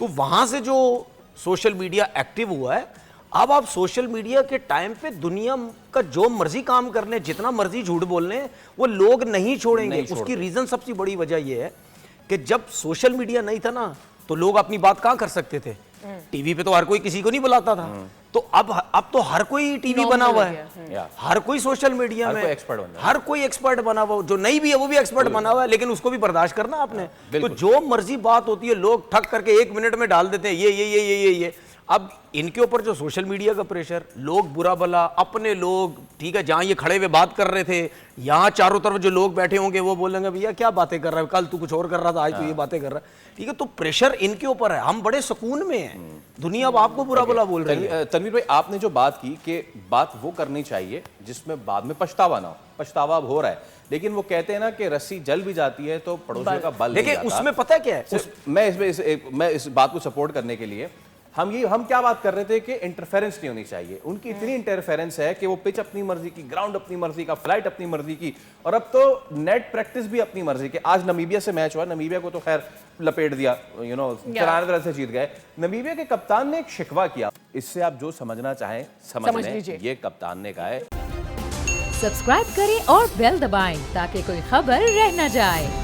तो वहां से जो सोशल मीडिया एक्टिव हुआ है, अब आप सोशल मीडिया के टाइम पे दुनिया का जो मर्जी काम कर लें, जितना मर्जी झूठ बोल लें, वो लोग नहीं छोड़ेंगे। उसकी रीजन सबसे बड़ी वजह यह है कि जब सोशल मीडिया नहीं था ना, तो लोग अपनी बात कहाँ कर सकते थे? टीवी पे तो हर कोई किसी को नहीं बुलाता था। तो अब तो हर कोई टीवी बना हुआ है, हर कोई सोशल मीडिया में हर कोई एक्सपर्ट बना हुआ, जो नहीं भी है वो भी एक्सपर्ट बना हुआ है, लेकिन उसको भी बर्दाश्त करना आपने। तो जो मर्जी बात होती है लोग ठक करके 1 मिनट में डाल देते हैं ये। अब इनके ऊपर जो सोशल मीडिया का प्रेशर, लोग बुरा भला अपने लोग, ठीक है, जहां ये खड़े हुए बात कर रहे थे, यहाँ चारों तरफ जो लोग बैठे होंगे वो बोलेंगे भैया क्या बातें कर रहा है, कल तू कुछ और कर रहा था, आज तू ये बातें कर रहा है, ठीक है। तो प्रेशर इनके ऊपर है, हम बड़े सुकून में हैं, दुनिया अब आपको बुरा भला बोल रही है। तनवीर भाई, आपने जो बात की कि बात वो करनी चाहिए जिसमें बाद में पछतावा ना हो, पछतावा अब हो रहा है, लेकिन वो कहते हैं ना कि रस्सी जल भी जाती है तो पड़ोसियों का बल नहीं जाता। उसमें पता है क्या है, मैं इस बात को सपोर्ट करने के लिए हम क्या बात कर रहे थे कि इंटरफेरेंस नहीं होनी चाहिए। उनकी इतनी इंटरफेरेंस है कि वो पिच अपनी मर्जी की, ग्राउंड अपनी मर्जी का, फ्लाइट अपनी मर्जी की, और अब तो नेट प्रैक्टिस भी अपनी मर्जी के। आज नमीबिया से मैच हुआ, नमीबिया को तो खैर लपेट दिया, चराने तरह से जीत गए। नमीबिया के कप्तान ने एक शिकवा किया, इससे आप जो समझना चाहें समझ लें, ये कप्तान ने कहा है। सब्सक्राइब करें और बेल दबाएं ताकि कोई खबर रह न जाए।